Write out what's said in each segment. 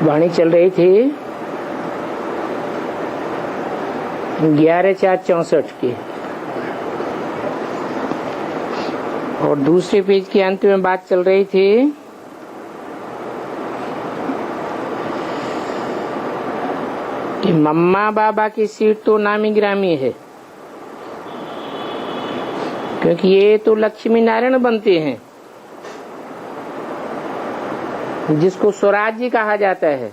वाणी चल रही थी 11/4/64 की, और दूसरे पेज के अंत में बात चल रही थी कि मम्मा बाबा की सीट तो नामी ग्रामी है, क्योंकि ये तो लक्ष्मी नारायण बनते हैं, जिसको स्वराज्य कहा जाता है।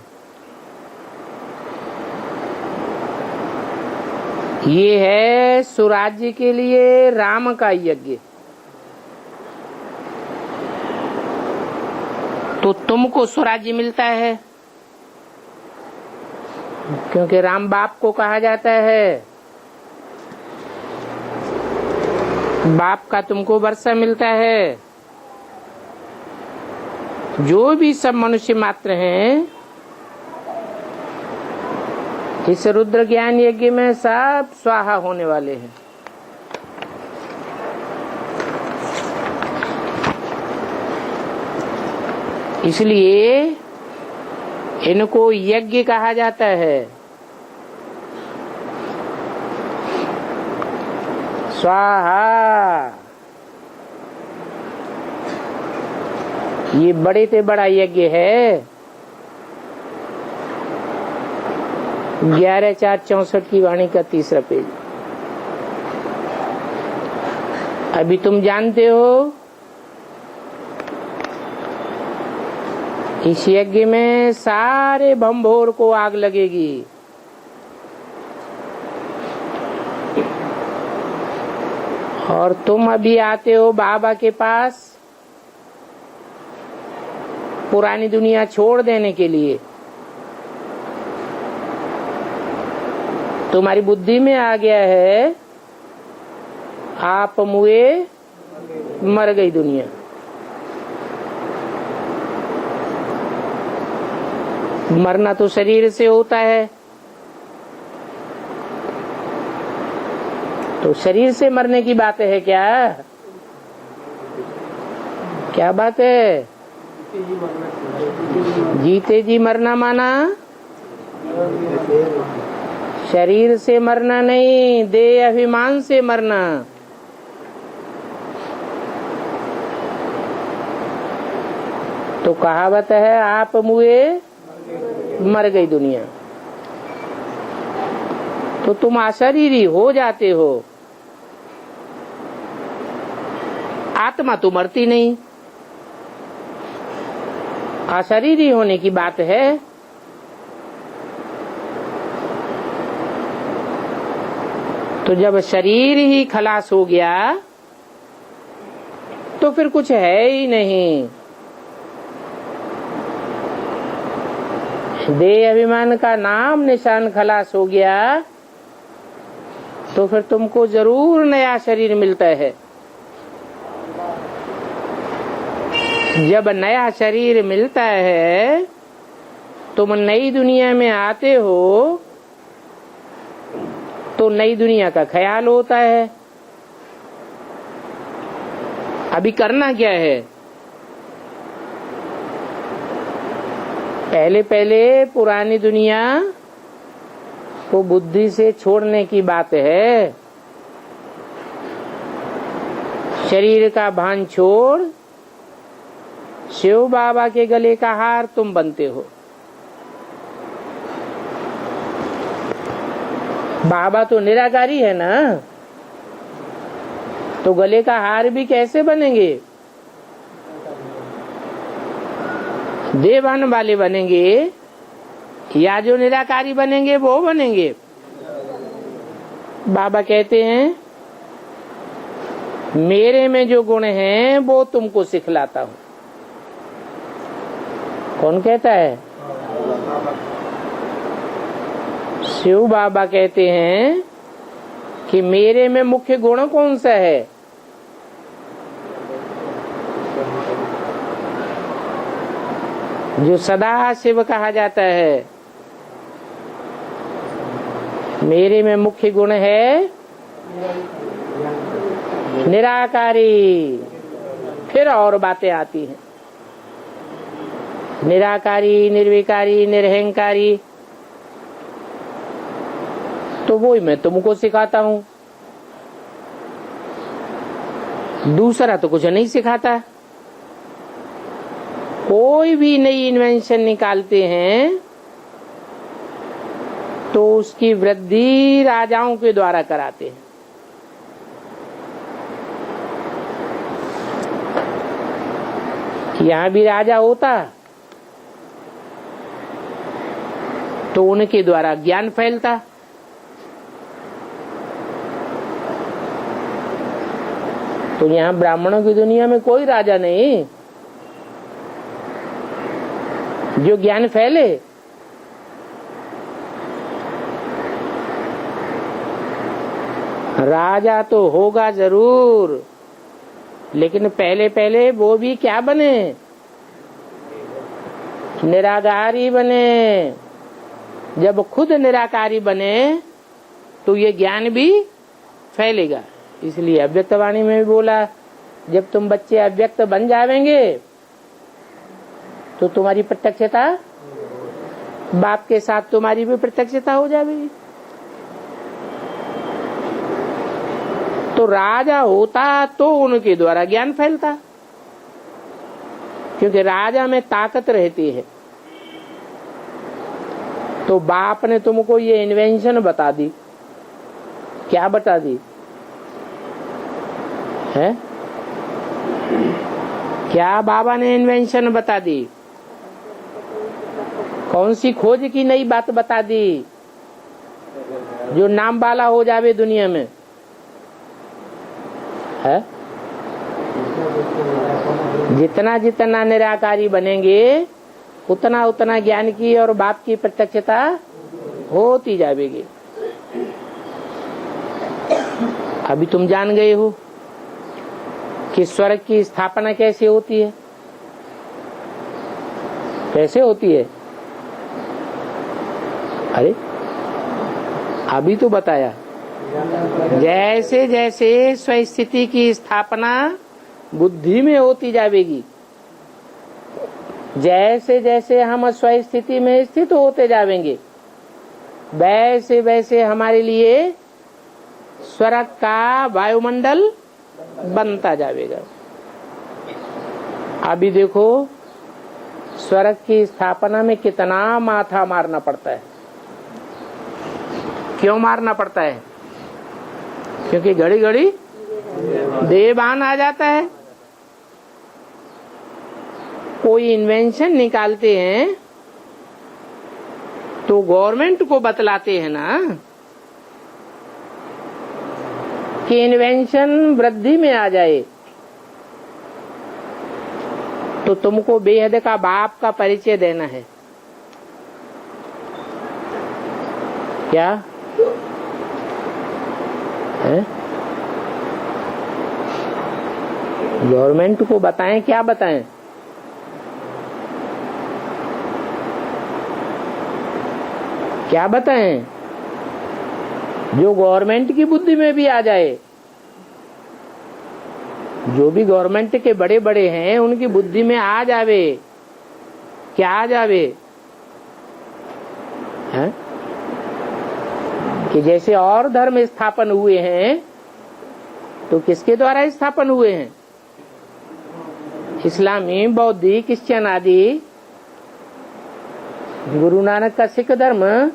ये है स्वराज्य के लिए राम का यज्ञ। तो तुमको स्वराज्य मिलता है, क्योंकि राम बाप को कहा जाता है। बाप का तुमको वर्षा मिलता है। जो भी सब मनुष्य मात्र हैं, इस रुद्र ज्ञान यज्ञ में सब स्वाहा होने वाले हैं। इसलिए इनको यज्ञ कहा जाता है। स्वाहा, ये बड़े से बड़ा यज्ञ है। 11/4/64 की वाणी का तीसरा पेज। अभी तुम जानते हो इस यज्ञ में सारे भंभोर को आग लगेगी। और तुम अभी आते हो बाबा के पास पुरानी दुनिया छोड़ देने के लिए। तुम्हारी बुद्धि में आ गया है आप मुए मर गई दुनिया। मरना तो शरीर से होता है, तो शरीर से मरने की बात है क्या? क्या बात है? जीते जी मरना माना शरीर से मरना नहीं, देह अभिमान से मरना। तो कहावत है आप मुए मर गई दुनिया। तो तुम अशरीरी हो जाते हो, आत्मा तो मरती नहीं। अशरीरी होने की बात है। तो जब शरीर ही खलास हो गया तो फिर कुछ है ही नहीं। देह अभिमान का नाम निशान खलास हो गया तो फिर तुमको जरूर नया शरीर मिलता है। जब नया शरीर मिलता है तुम नई दुनिया में आते हो तो नई दुनिया का ख्याल होता है। अभी करना क्या है? पहले पहले पुरानी दुनिया को बुद्धि से छोड़ने की बात है। शरीर का भान छोड़ शिव बाबा के गले का हार तुम बनते हो। बाबा तो निराकारी है ना, तो गले का हार भी कैसे बनेंगे? देवान वाले बनेंगे या जो निराकारी बनेंगे वो बनेंगे? बाबा कहते हैं मेरे में जो गुण हैं वो तुमको सिखलाता हूँ। कौन कहता है? शिव बाबा कहते हैं कि मेरे में मुख्य गुण कौन सा है? जो सदा शिव कहा जाता है। मेरे में मुख्य गुण है निराकारी। फिर और बातें आती हैं। निराकारी, निर्विकारी, निरहंकारी, तो वो ही मैं तुमको सिखाता हूं। दूसरा तो कुछ नहीं सिखाता। कोई भी नई इन्वेंशन निकालते हैं तो उसकी वृद्धि राजाओं के द्वारा कराते हैं। यहां भी राजा होता तो उनके द्वारा ज्ञान फैलता। तो यहां ब्राह्मणों की दुनिया में कोई राजा नहीं जो ज्ञान फैले। राजा तो होगा जरूर, लेकिन पहले पहले वो भी क्या बने? निराकारी बने। जब खुद निराकारी बने तो ये ज्ञान भी फैलेगा। इसलिए अव्यक्त वाणी में भी बोला, जब तुम बच्चे अव्यक्त बन जावेंगे तो तुम्हारी प्रत्यक्षता, बाप के साथ तुम्हारी भी प्रत्यक्षता हो जाएगी। तो राजा होता तो उनके द्वारा ज्ञान फैलता, क्योंकि राजा में ताकत रहती है। तो बाप ने तुमको ये इन्वेंशन बता दी। क्या बता दी है? क्या बाबा ने इन्वेंशन बता दी? कौन सी खोज की नई बात बता दी जो नाम वाला हो जावे दुनिया में है? जितना जितना निराकारी बनेंगे उतना उतना ज्ञान की और बाप की प्रत्यक्षता होती जाएगी। अभी तुम जान गए हो कि स्वर्ग की स्थापना कैसे होती है। कैसे होती है? अरे अभी तो बताया। जैसे जैसे स्वस्थिति की स्थापना बुद्धि में होती जाएगी, जैसे जैसे हम स्वस्थिति में स्थित होते जाएंगे, वैसे वैसे हमारे लिए स्वर्ग का वायुमंडल बनता जाएगा। अभी देखो स्वर्ग की स्थापना में कितना माथा मारना पड़ता है। क्यों मारना पड़ता है? क्योंकि घड़ी घड़ी देवान आ जाता है। कोई इन्वेंशन निकालते हैं तो गवर्नमेंट को बतलाते हैं ना कि इन्वेंशन वृद्धि में आ जाए, तो तुमको बेहद का बाप का परिचय देना है। क्या है? गवर्नमेंट को बताएं। क्या बताएं? क्या बताएं? जो गवर्नमेंट की बुद्धि में भी आ जाए। जो भी गवर्नमेंट के बड़े बड़े हैं उनकी बुद्धि में आ जावे। क्या आ जावे है? कि जैसे और धर्म स्थापन हुए हैं तो किसके द्वारा स्थापन हुए हैं? इस्लामी, बौद्धिक, क्रिश्चियन आदि। गुरु नानक का सिख धर्म,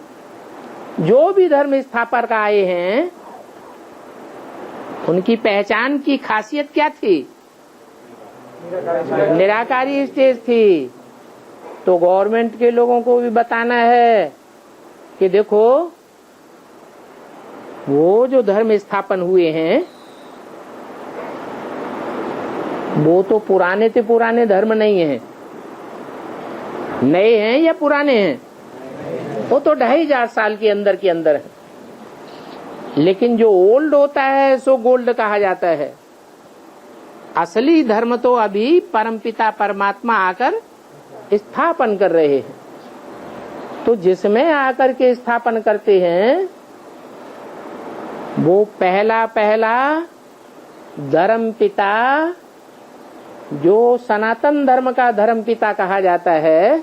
जो भी धर्म स्थापक आए हैं उनकी पहचान की खासियत क्या थी? निराकारी स्टेज थी। तो गवर्नमेंट के लोगों को भी बताना है कि देखो वो जो धर्म स्थापन हुए हैं वो तो पुराने से पुराने धर्म नहीं है। नए हैं या पुराने हैं? वो तो 2500 साल के अंदर है। लेकिन जो ओल्ड होता है सो गोल्ड कहा जाता है। असली धर्म तो अभी परमपिता परमात्मा आकर स्थापन कर रहे हैं। तो जिसमें आकर के स्थापन करते हैं वो पहला धर्म पिता जो सनातन धर्म का धर्म पिता कहा जाता है,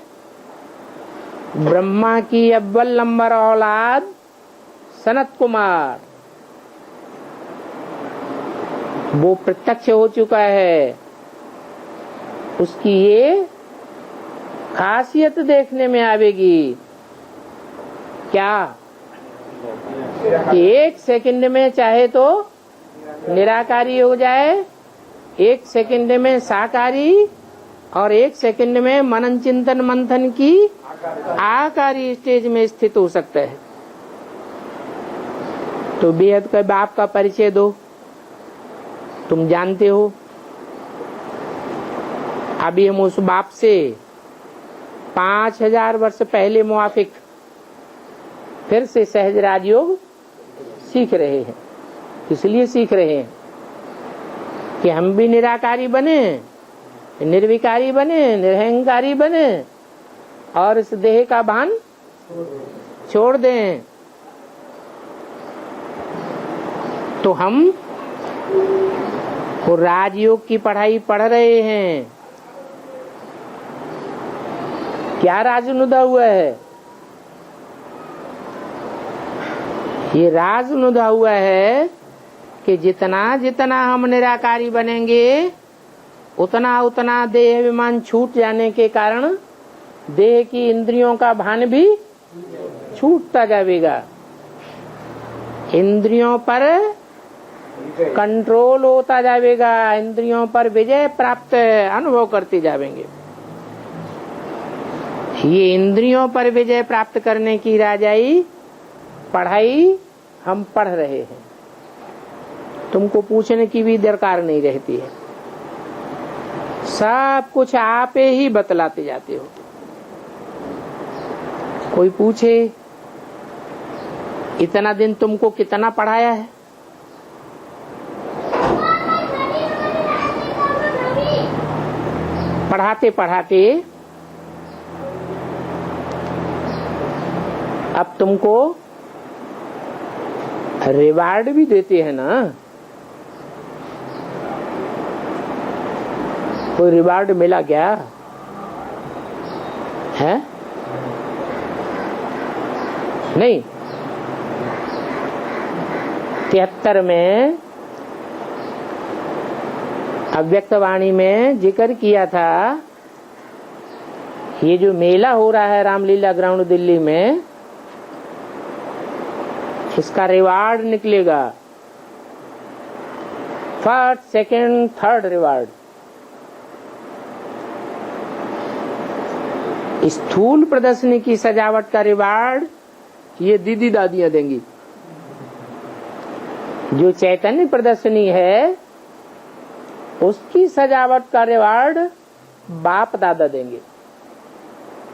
ब्रह्मा की अव्वल नंबर औलाद सनत कुमार, वो प्रत्यक्ष हो चुका है। उसकी ये खासियत देखने में आवेगी क्या कि 1 सेकंड में चाहे तो निराकारी हो जाए, 1 सेकंड में साकारी, और 1 सेकंड में मनन चिंतन मंथन की आकारी स्टेज में स्थित हो सकता है। तो बेहद के बाप का परिचय दो, तुम जानते हो। अभी हम उस बाप से 5000 वर्ष पहले मुआफिक फिर से सहज राजयोग सीख रहे हैं। इसलिए सीख रहे हैं कि हम भी निराकारी बने, निर्विकारी बने, निरहंकारी बने, और इस देह का भान छोड़ दें। तो हम वो राजयोग की पढ़ाई पढ़ रहे हैं। क्या राजनुदा हुआ है? ये राजनुदा हुआ है कि जितना जितना हम निराकारी बनेंगे, उतना उतना देह अभिमान छूट जाने के कारण देह की इंद्रियों का भान भी छूटता जाएगा। इंद्रियों पर कंट्रोल होता जाएगा, इंद्रियों पर विजय प्राप्त अनुभव करते जाएंगे। ये इंद्रियों पर विजय प्राप्त करने की राजाई पढ़ाई हम पढ़ रहे हैं। तुमको पूछने की भी दरकार नहीं रहती है, सब कुछ आप ही बतलाते जाते हो। कोई पूछे इतना दिन तुमको कितना पढ़ाया है? पढ़ाते पढ़ाते अब तुमको रिवार्ड भी देते हैं ना। कोई रिवार्ड मिला क्या है? नहीं। 73 में अव्यक्तवाणी में जिक्र किया था, ये जो मेला हो रहा है रामलीला ग्राउंड दिल्ली में, इसका रिवार्ड निकलेगा 1st, 2nd, 3rd रिवार्ड। स्थूल प्रदर्शनी की सजावट का रिवार्ड ये दीदी दादियां देंगी। जो चैतन्य प्रदर्शनी है उसकी सजावट का रिवार्ड बाप दादा देंगे।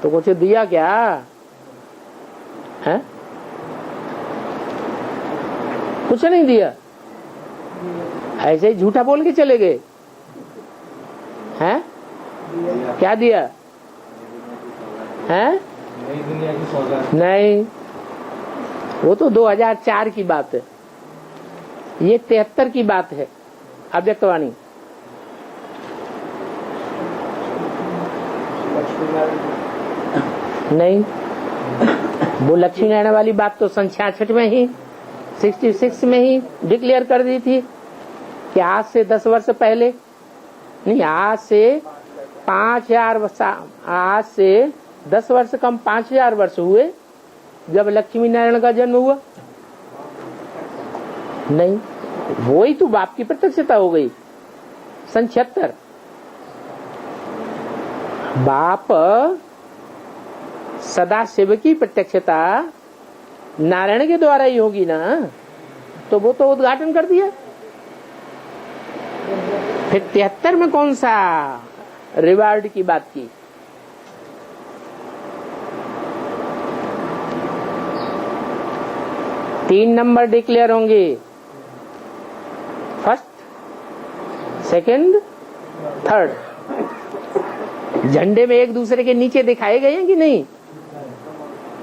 तो कुछ दिया क्या है? कुछ नहीं दिया, ऐसे ही झूठा बोल के चले गए हैं। क्या दिया है? नहीं, वो तो 2004 की बात है, ये 73 की बात है अव्यक्तवाणी। नहीं, वो लक्ष्मी नारायण वाली बात तो सन 66 में ही 66 में ही डिक्लेयर कर दी थी कि आज से 10 वर्ष पहले नहीं, आज से 5000 वर्ष, आज से 10 वर्ष कम 5000 वर्ष हुए जब लक्ष्मी नारायण का जन्म हुआ। नहीं, वो ही तो बाप की प्रत्यक्षता हो गई सन 76। बाप सदा शिव की प्रत्यक्षता नारायण के द्वारा ही होगी ना, तो वो तो उद्घाटन कर दिया। फिर 73 में कौन सा रिवार्ड की बात की? तीन नंबर डिक्लेयर होंगे, 1st, 2nd, 3rd। झंडे में एक दूसरे के नीचे दिखाए गए हैं कि नहीं?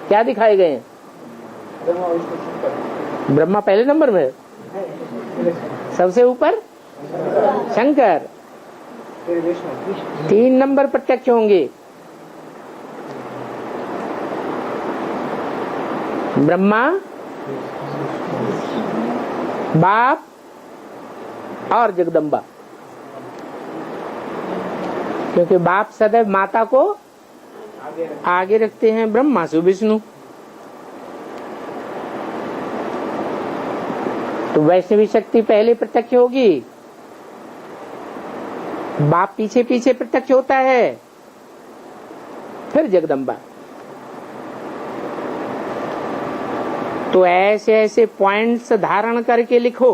क्या दिखाए गए हैं? ब्रह्मा पहले नंबर में, सबसे ऊपर शंकर, 3 नंबर प्रत्यक्ष होंगे। ब्रह्मा, बाप और जगदम्बा। क्योंकि बाप सदैव माता को आगे रखते हैं, ब्रह्मा से विष्णु। तो वैष्णवी शक्ति पहले प्रत्यक्ष होगी, बाप पीछे पीछे प्रत्यक्ष होता है, फिर जगदम्बा। तो ऐसे ऐसे पॉइंट्स धारण करके लिखो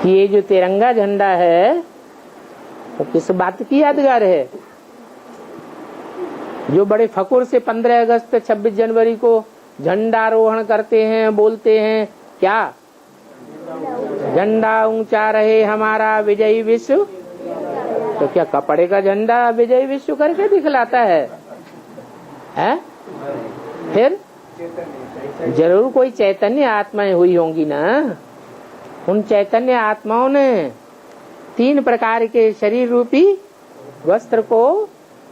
कि ये जो तिरंगा झंडा है वो किस बात की यादगार है। जो बड़े फकुर से 15 अगस्त 26 जनवरी को झंडारोहण करते हैं, बोलते हैं क्या, झंडा ऊंचा रहे हमारा विजयी विश्व। तो क्या कपड़े का झंडा विजयी विश्व करके दिखलाता है? फिर जरूर कोई चैतन्य आत्माएं हुई होंगी ना। उन चैतन्य आत्माओं ने 3 प्रकार के शरीर रूपी वस्त्र को,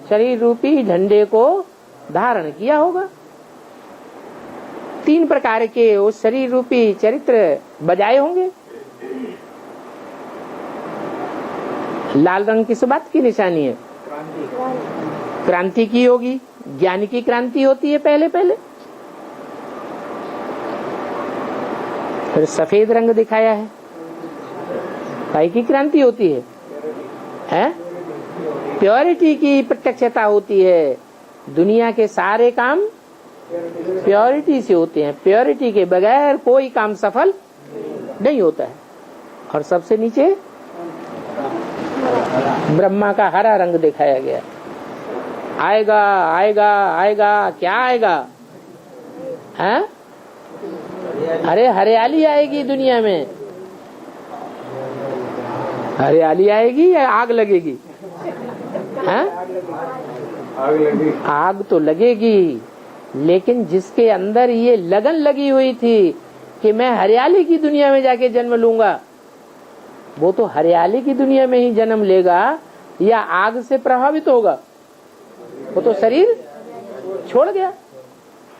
शरीर रूपी झंडे को धारण किया होगा। 3 प्रकार के उस शरीर रूपी चरित्र बजाए होंगे। लाल रंग किस बात की निशानी है? क्रांति की होगी, ज्ञान की क्रांति होती है पहले पहले। फिर सफेद रंग दिखाया है, काय की क्रांति होती है? प्योरिटी की प्रत्यक्षता होती है। दुनिया के सारे काम प्योरिटी से होते हैं, प्योरिटी के बगैर कोई काम सफल नहीं होता है। और सबसे नीचे ब्रह्मा का हरा रंग दिखाया गया। आएगा आएगा आएगा, क्या आएगा? हैं? अरे हरियाली आएगी दुनिया में। हरियाली आएगी या आग लगेगी? हैं? आग तो लगेगी, लेकिन जिसके अंदर ये लगन लगी हुई थी कि मैं हरियाली की दुनिया में जाके जन्म लूंगा, वो तो हरियाली की दुनिया में ही जन्म लेगा या आग से प्रभावित होगा? वो तो शरीर छोड़ गया,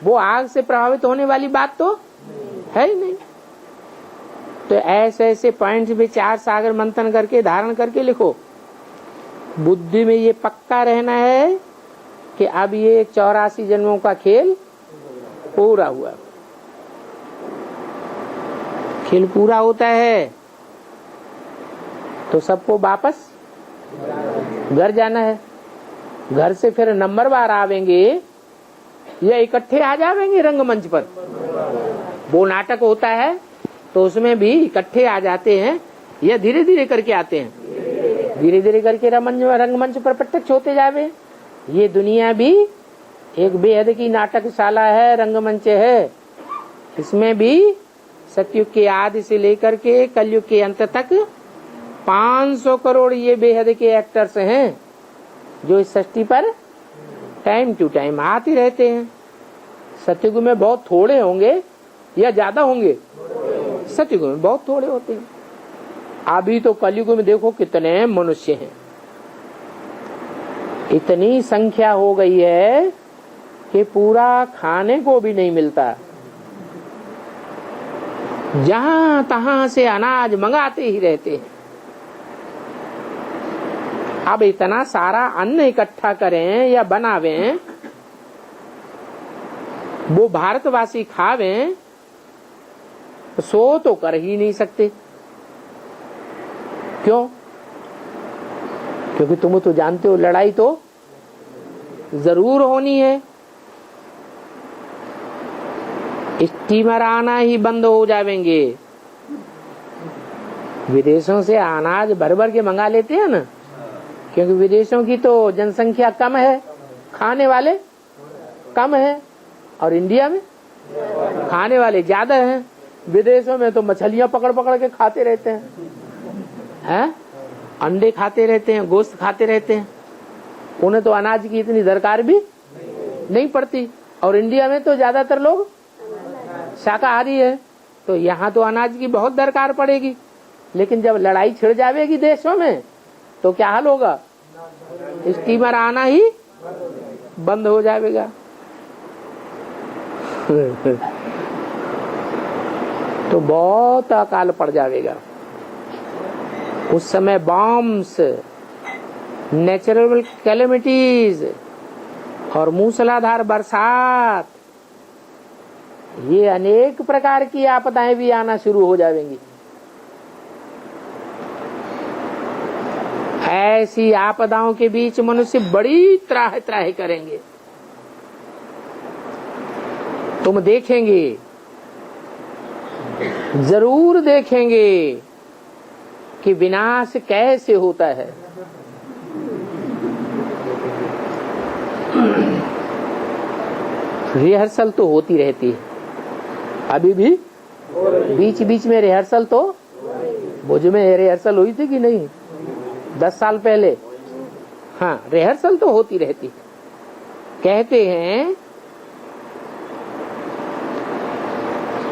वो आग से प्रभावित होने वाली बात तो है ही नहीं। तो ऐसे ऐसे पॉइंट विचार सागर मंथन करके धारण करके लिखो। बुद्धि में ये पक्का रहना है कि अब ये 84 जन्मों का खेल पूरा हुआ। खेल पूरा होता है तो सबको वापस घर जाना है। घर से फिर नंबरवार आवेंगे या इकट्ठे आ जावेंगे रंगमंच पर। वो नाटक होता है तो उसमें भी इकट्ठे आ जाते हैं या धीरे धीरे करके आते हैं। धीरे धीरे करके रंगमंच पर प्रत्यक्ष होते जावे। ये दुनिया भी एक बेहद की नाटकशाला है, रंगमंच है। इसमें भी सतयुग के आदि से लेकर के कलयुग के अंत तक 500 करोड़ ये बेहद के एक्टर्स हैं जो इस सृष्टि पर टाइम टू टाइम आते रहते हैं। सतयुग में बहुत थोड़े होंगे या ज्यादा होंगे? सतयुग में बहुत थोड़े होते हैं। अभी तो कलयुग में देखो कितने मनुष्य हैं। इतनी संख्या हो गई है कि पूरा खाने को भी नहीं मिलता। जहां तहां से अनाज मंगाते ही रहते हैं। अब इतना सारा अन्न इकट्ठा करें या बनावें, वो भारतवासी खावें, सो तो कर ही नहीं सकते। क्यों? क्योंकि तुम तो जानते हो लड़ाई तो जरूर होनी है। स्टीमर आना ही बंद हो जावेंगे। विदेशों से अनाज भर भर के मंगा लेते हैं ना, क्योंकि विदेशों की तो जनसंख्या कम है, खाने वाले कम है, और इंडिया में खाने वाले ज्यादा हैं। विदेशों में तो मछलियां पकड़ पकड़ के खाते रहते हैं, अंडे खाते रहते हैं, गोश्त खाते रहते हैं। उन्हें तो अनाज की इतनी दरकार भी नहीं पड़ती। और इंडिया में तो ज्यादातर लोग शाकाहारी है, तो यहाँ तो अनाज की बहुत दरकार पड़ेगी। लेकिन जब लड़ाई छिड़ जाएगी देशों में तो क्या हाल होगा? स्टीमर आना ही बंद हो जाएगा। तो बहुत अकाल पड़ जाएगा। उस समय बॉम्ब्स, नेचुरल कैलेमिटीज और मूसलाधार बरसात, ये अनेक प्रकार की आपदाएं भी आना शुरू हो जाएंगी। ऐसी आपदाओं के बीच मनुष्य बड़ी त्राह त्राह करेंगे। तुम देखेंगे, जरूर देखेंगे कि विनाश कैसे होता है। रिहर्सल तो होती रहती है, अभी भी बीच बीच में रिहर्सल तो, भुज में रिहर्सल हुई थी कि नहीं 10 साल पहले? हाँ, रिहर्सल तो होती रहती है। कहते हैं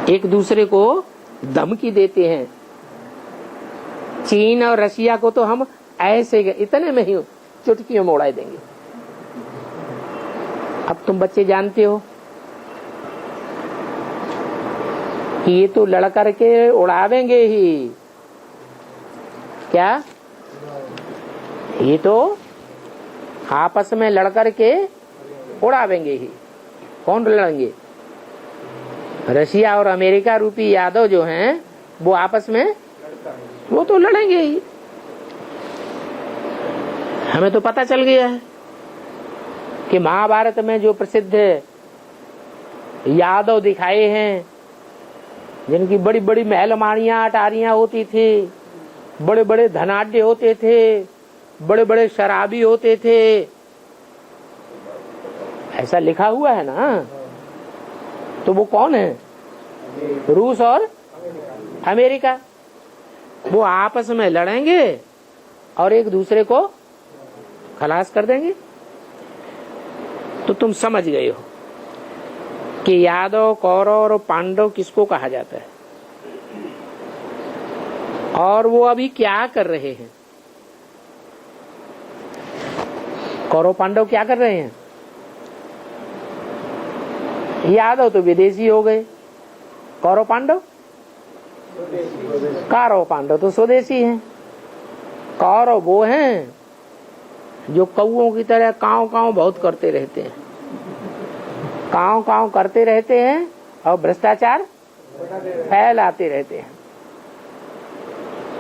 एक दूसरे को धमकी देते हैं। चीन और रशिया को तो हम ऐसे इतने में ही चुटकियों में उड़ा देंगे। अब तुम बच्चे जानते हो कि ये तो लड़ करके उड़ावेंगे ही। क्या? ये तो आपस में लड़ करके उड़ावेंगे ही। कौन लड़ेंगे? रशिया और अमेरिका रूपी यादव जो हैं वो आपस में वो तो लड़ेंगे ही। हमें तो पता चल गया है कि महाभारत में जो प्रसिद्ध यादव दिखाए हैं, जिनकी बड़ी बड़ी महलमानियां अटारियां होती थी, बड़े बड़े धनाढ्य होते थे, बड़े बड़े शराबी होते थे, ऐसा लिखा हुआ है ना। तो वो कौन है? रूस और अमेरिका। वो आपस में लड़ेंगे और एक दूसरे को खलास कर देंगे। तो तुम समझ गए हो कि यादव, कौरव और पांडव किसको कहा जाता है और वो अभी क्या कर रहे हैं। कौरव पांडव क्या कर रहे हैं? यादव तो विदेशी हो गए, कौरव पांडव तो स्वदेशी हैं। कौरव वो हैं जो कौओं की तरह काव काव बहुत करते रहते हैं, काव काव करते रहते हैं और भ्रष्टाचार फैलाते रहते हैं।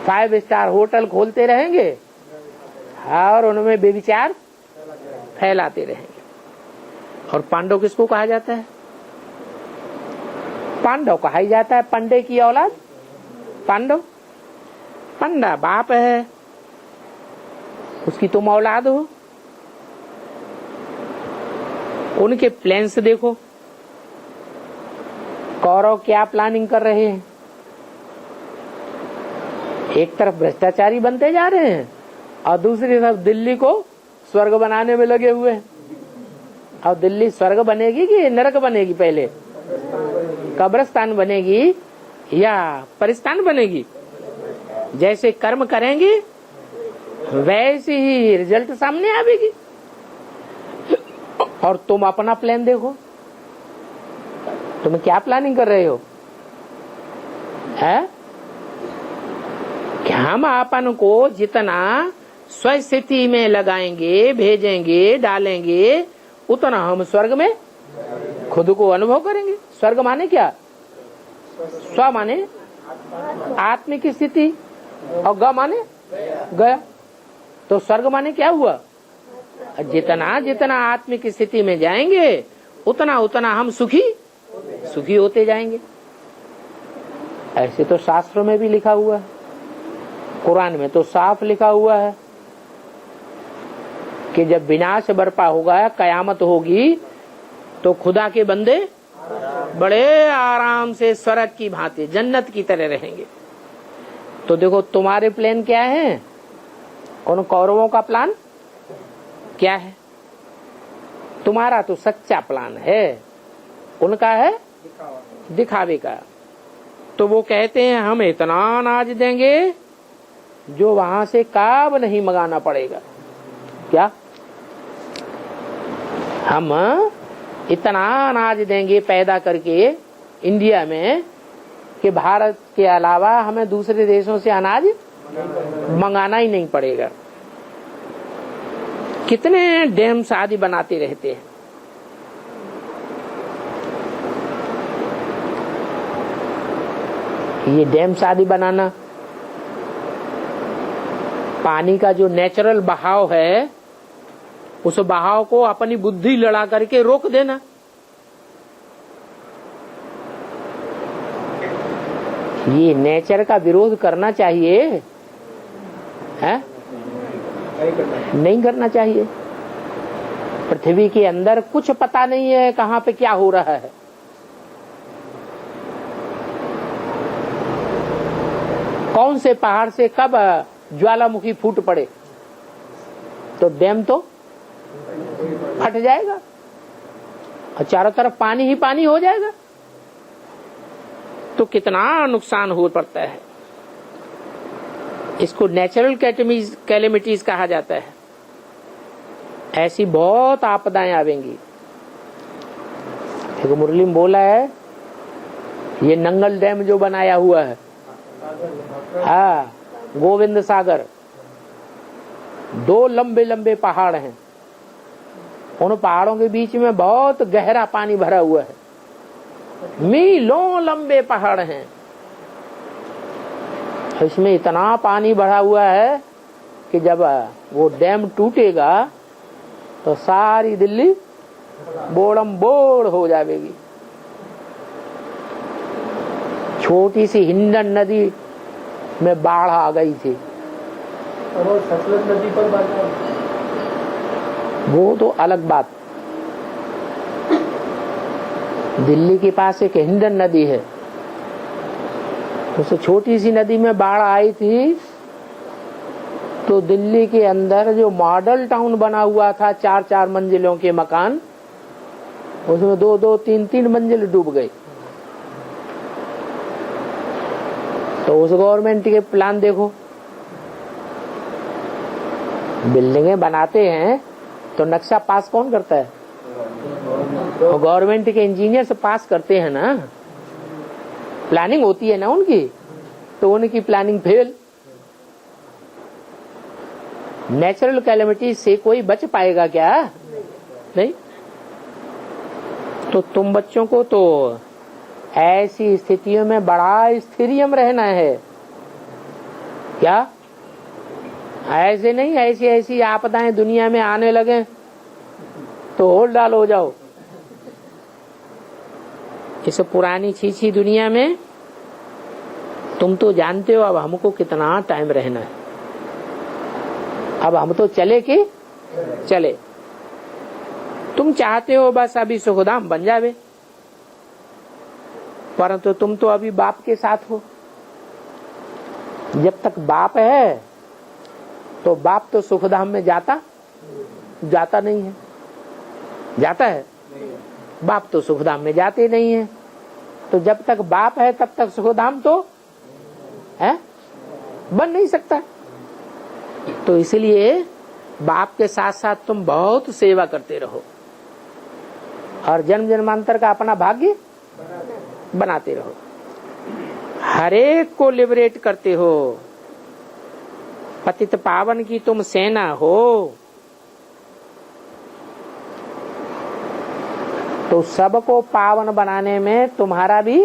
5 स्टार होटल खोलते रहेंगे और उनमें व्यभिचार फैलाते रहेंगे। और पांडव किसको कहा जाता है? पांडव कहा ही जाता है पंडे की औलाद। पांडव, पंडा बाप है, उसकी तुम औलाद हो। उनके प्लान्स देखो, कौरव क्या प्लानिंग कर रहे हैं। एक तरफ भ्रष्टाचारी बनते जा रहे हैं और दूसरी तरफ दिल्ली को स्वर्ग बनाने में लगे हुए हैं। और दिल्ली स्वर्ग बनेगी कि नरक बनेगी? पहले कब्रिस्तान बनेगी या परिस्तान बनेगी? जैसे कर्म करेंगे वैसे ही रिजल्ट सामने आएगी। और तुम अपना प्लान देखो, तुम क्या प्लानिंग कर रहे हो? है कि हम अपन को जितना स्वस्थिति में लगाएंगे, भेजेंगे, डालेंगे, उतना हम स्वर्ग में खुद को अनुभव करेंगे। स्वर्ग माने क्या? स्व माने आत्मिक स्थिति और ग माने गया। तो स्वर्ग माने क्या हुआ? जितना जितना आत्मिक स्थिति में जाएंगे उतना उतना हम सुखी होते जाएंगे। ऐसे तो शास्त्रों में भी लिखा हुआ है, कुरान में तो साफ लिखा हुआ है कि जब विनाश बरपा होगा, कयामत होगी, तो खुदा के बंदे बड़े आराम से स्वर्ग की भांति जन्नत की तरह रहेंगे। तो देखो तुम्हारे प्लान क्या है, उन कौरवों का प्लान क्या है? तुम्हारा तो सच्चा प्लान है, उनका है दिखावे का। तो वो कहते हैं हम इतना अनाज देंगे जो वहां से काब नहीं मंगाना पड़ेगा। क्या हम इतना अनाज देंगे पैदा करके इंडिया में कि भारत के अलावा हमें दूसरे देशों से अनाज मंगाना ही नहीं पड़ेगा। कितने डैम्स आदि बनाते रहते हैं। ये डैम्स आदि बनाना, पानी का जो नेचुरल बहाव है उस बहाव को अपनी बुद्धि लड़ा करके रोक देना। ये नेचर का विरोध करना चाहिए है? नहीं करना चाहिए। पृथ्वी के अंदर कुछ पता नहीं है कहाँ पे क्या हो रहा है। कौन से पहाड़ से कब ज्वालामुखी फूट पड़े तो डैम तो फट जाएगा और चारों तरफ पानी ही पानी हो जाएगा। तो कितना नुकसान हो पड़ता है। इसको नेचुरल कैलेमिटीज कहा जाता है। ऐसी बहुत आपदाएं आवेंगी। एक मुरली में बोला है ये नंगल डैम जो बनाया हुआ है, हाँ, गोविंद सागर, 2 लंबे लंबे पहाड़ हैं। उन पहाड़ों के बीच में बहुत गहरा पानी भरा हुआ है। मीलों लंबे पहाड़ हैं। इसमें इतना पानी भरा हुआ है कि जब वो डैम टूटेगा तो सारी दिल्ली बोड़म बोड़ हो जाएगी। छोटी सी हिंडन नदी में बाढ़ आ गई थी। और सतलज नदी पर बात, वो तो अलग बात। दिल्ली के पास एक हिंडन नदी है, उस छोटी सी नदी में बाढ़ आई थी तो दिल्ली के अंदर जो मॉडल टाउन बना हुआ था, 4-4 मंजिलों के मकान, उसमें 2-2, 3-3 मंजिल डूब गए। तो उस गवर्नमेंट के प्लान देखो, बिल्डिंगें बनाते हैं तो नक्शा पास कौन करता है? तो गवर्नमेंट के इंजीनियर से पास करते हैं ना, प्लानिंग होती है ना उनकी, तो उनकी प्लानिंग फेल। नेचुरल कैलेमिटी से कोई बच पाएगा क्या? नहीं। तो तुम बच्चों को तो ऐसी स्थितियों में बड़ा स्थिरियम रहना है। क्या ऐसे नहीं, ऐसी ऐसी आपदाएं दुनिया में आने लगे तो होल डाल हो जाओ। इस पुरानी छीछी दुनिया में तुम तो जानते हो अब हमको कितना टाइम रहना है। अब हम तो चले कि चले। तुम चाहते हो बस अभी सुखधाम बन जावे, परंतु तुम तो अभी बाप के साथ हो। जब तक बाप है तो बाप तो सुखधाम में जाता नहीं है। जाता है? बाप तो सुखधाम में जाते नहीं है। तो जब तक बाप है तब तक सुखधाम तो है बन नहीं सकता। तो इसलिए बाप के साथ साथ तुम बहुत सेवा करते रहो और जन्म जन्मांतर का अपना भाग्य बनाते रहो। हर एक को लिबरेट करते हो। पतित पावन की तुम सेना हो तो सबको पावन बनाने में तुम्हारा भी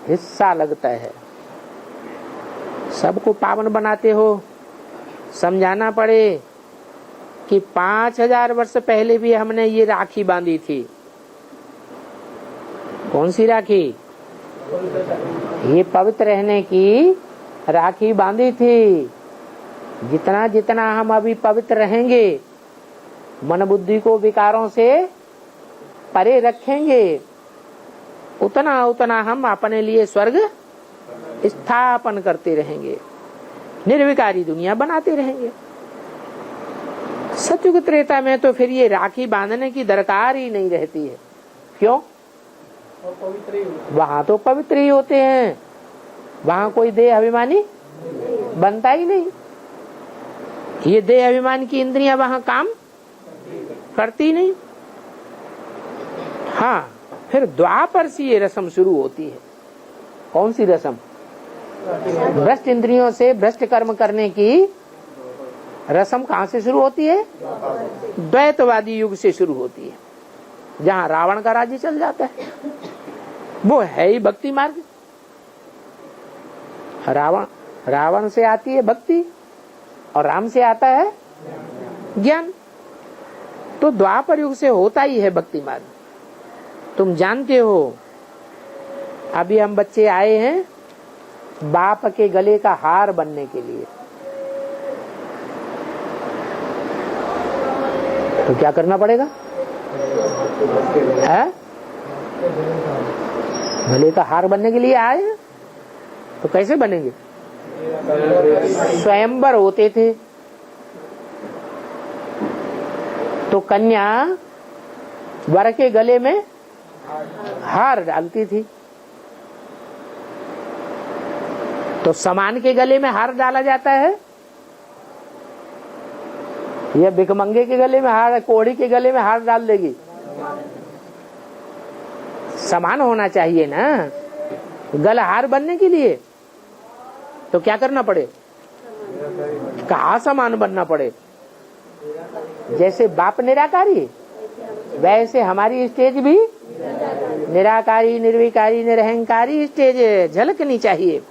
हिस्सा लगता है। सबको पावन बनाते हो। समझाना पड़े कि 5000 वर्ष पहले भी हमने ये राखी बांधी थी। कौन सी राखी? ये पवित्र रहने की राखी बांधी थी। जितना जितना हम अभी पवित्र रहेंगे, मन बुद्धि को विकारों से परे रखेंगे, उतना उतना हम अपने लिए स्वर्ग स्थापन करते रहेंगे, निर्विकारी दुनिया बनाते रहेंगे। सतयुग त्रेता में तो फिर ये राखी बांधने की दरकार ही नहीं रहती है। क्यों? वहां तो पवित्र ही होते हैं, वहां कोई देह अभिमानी बनता ही नहीं। ये देह अभिमान की इंद्रियां वहां काम करती नहीं। हाँ, फिर द्वापर से ये रस्म शुरू होती है। कौन सी रस्म? भ्रष्ट इंद्रियों से भ्रष्ट कर्म करने की रस्म कहां से शुरू होती है? द्वैतवादी युग से शुरू होती है, जहां रावण का राज्य चल जाता है। वो है ही भक्ति मार्ग। रावण से आती है भक्ति और राम से आता है ज्ञान। तो द्वापर युग से होता ही है भक्ति मार्ग। तुम जानते हो, अभी हम बच्चे आए हैं बाप के गले का हार बनने के लिए। तो क्या करना पड़ेगा? है? गले का हार बनने के लिए आए हैं, तो कैसे बनेंगे? स्वयंवर होते थे तो कन्या वर के गले में हार डालती थी, तो समान के गले में हार डाला जाता है या भिखमंगे के गले में हार, कोढ़ी के गले में हार डाल देगी? समान होना चाहिए ना। गला हार बनने के लिए तो क्या करना पड़े? कहाँ समान बनना पड़े? जैसे बाप निराकारी, वैसे हमारी स्टेज भी निराकारी, निर्विकारी, निरहंकारी स्टेज झलकनी चाहिए।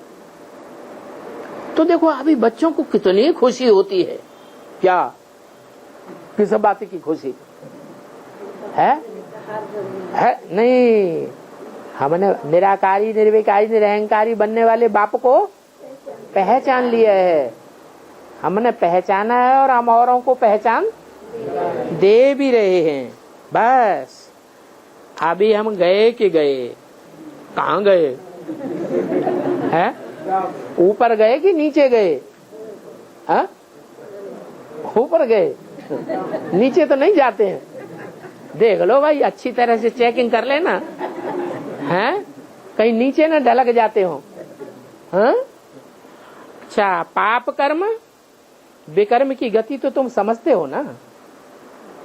तो देखो अभी बच्चों को कितनी खुशी होती है। क्या? किस बात की खुशी है? नहीं, हमने निराकारी, निर्विकारी, निरहंकारी बनने वाले बाप को पहचान लिया है। हमने पहचाना है और हम औरों को पहचान दे भी रहे हैं। बस अभी हम गए कि गए? कहाँ गए हैं? ऊपर गए कि नीचे गए? हाँ, ऊपर गए, नीचे तो नहीं जाते हैं। देख लो भाई, अच्छी तरह से चेकिंग कर लेना, हैं? कहीं नीचे ना ढलक जाते हो। हाँ? अच्छा, पाप कर्म विकर्म की गति तो तुम समझते हो ना?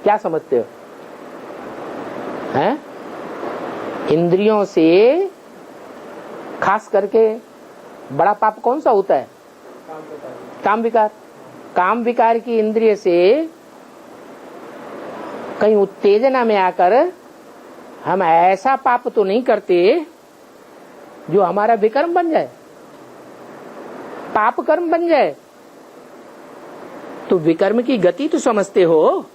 क्या समझते हो? हैं? इंद्रियों से खास करके बड़ा पाप कौन सा होता है? काम विकार। काम विकार की इंद्रिय से कहीं उत्तेजना में आकर हम ऐसा पाप तो नहीं करते जो हमारा विकर्म बन जाए, पाप कर्म बन जाए। तो विकर्म की गति तो समझते हो।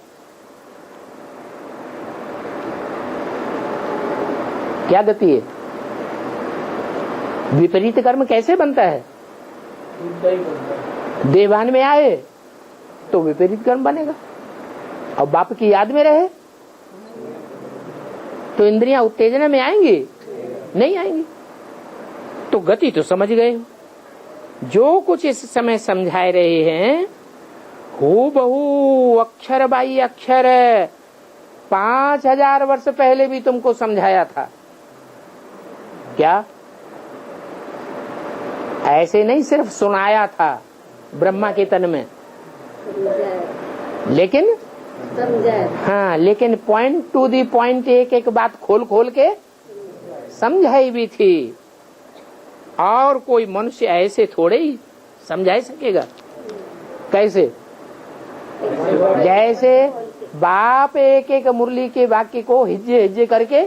क्या गति है? विपरीत कर्म कैसे बनता है? देवान में आए तो विपरीत कर्म बनेगा, और बाप की याद में रहे तो इंद्रियां उत्तेजना में आएंगी? नहीं आएंगी। तो गति तो समझ गए हो। जो कुछ इस समय समझा रहे हैं हूबहू अक्षर बाई अक्षर 5000 वर्ष पहले भी तुमको समझाया था। क्या? ऐसे नहीं सिर्फ सुनाया था ब्रह्मा के तन में, लेकिन हाँ, लेकिन पॉइंट टू दी पॉइंट एक एक बात खोल खोल के समझाई भी थी। और कोई मनुष्य ऐसे थोड़े ही समझा सकेगा। कैसे? जैसे बाप एक एक मुरली के वाक्य को हिज्जे हिज्जे करके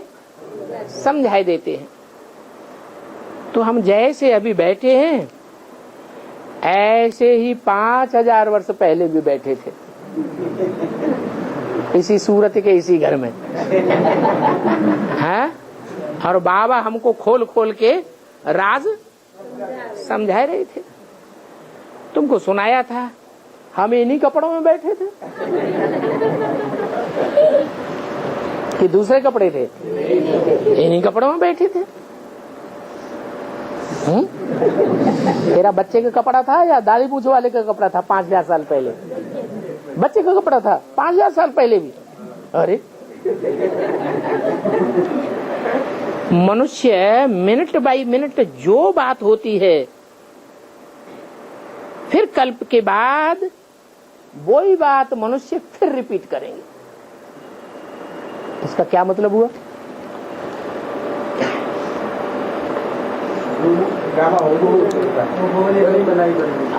समझाई देते हैं। तो हम जैसे अभी बैठे हैं ऐसे ही 5000 वर्ष पहले भी बैठे थे, इसी सूरत के इसी घर में। हैं? और बाबा हमको खोल खोल के राज समझा रहे थे। तुमको सुनाया था, हम इन्हीं कपड़ों में बैठे थे कि दूसरे कपड़े थे? इन्हीं कपड़ों में बैठे थे। तेरा बच्चे का कपड़ा था या दाढ़ी मूंछ वाले का कपड़ा था? 5000 साल पहले बच्चे का कपड़ा था, 5000 साल पहले भी। अरे मनुष्य मिनट बाई मिनट जो बात होती है फिर कल्प के बाद वही बात मनुष्य फिर रिपीट करेंगे। इसका क्या मतलब हुआ?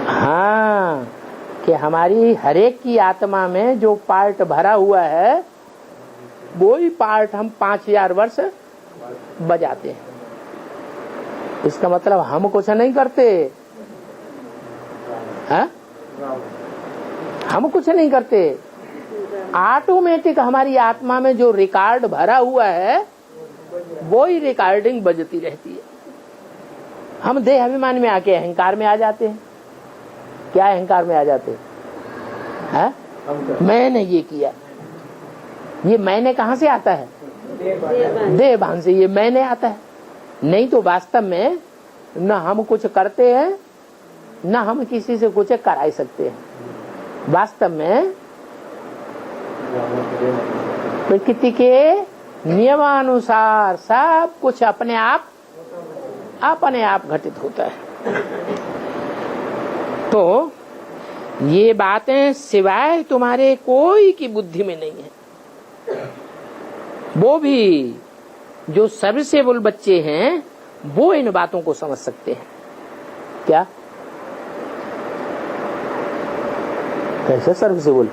हाँ, कि हमारी हरेक की आत्मा में जो पार्ट भरा हुआ है वही पार्ट हम 5000 वर्ष बजाते हैं। इसका मतलब हम कुछ नहीं करते, हाँ? हम कुछ नहीं करते, ऑटोमेटिक हमारी आत्मा में जो रिकॉर्ड भरा हुआ है वही रिकॉर्डिंग बजती रहती है। हम देह अभिमान में आके अहंकार में आ जाते हैं। क्या अहंकार में आ जाते हैं? मैंने ये किया। ये मैंने कहाँ से आता है? देह भान से ये मैंने आता है। नहीं तो वास्तव में न हम कुछ करते हैं न हम किसी से कुछ करा सकते हैं। वास्तव में प्रकृति के नियमानुसार सब कुछ अपने आप घटित होता है। तो ये बातें सिवाय तुम्हारे कोई की बुद्धि में नहीं है। वो भी जो सर्विसेबल बच्चे हैं वो इन बातों को समझ सकते हैं। क्या? कैसे सर्विसेबल?